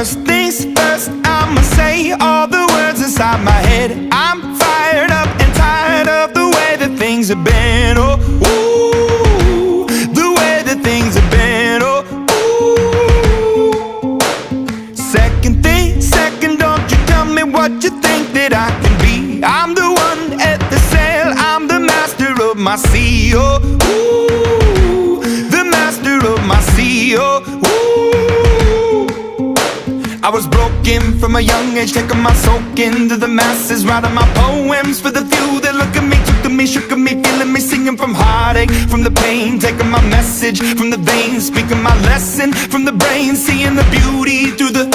First things first, I'ma say all the words inside my head. I'm fired up and tired of the way that things have been. Oh, ooh, the way that things have been. Oh, ooh. Second thing, second, don't you tell me what you think that I can be. I'm the one at the sail, I'm the master of my sea. Oh, ooh, the master of my sea. Oh, ooh. I was broken from a young age, taking my soak into the masses, writing my poems for the few that look at me, took to me, shook at me, feeling me, singing from heartache, from the pain, taking my message from the veins, speaking my lesson from the brain, seeing the beauty through the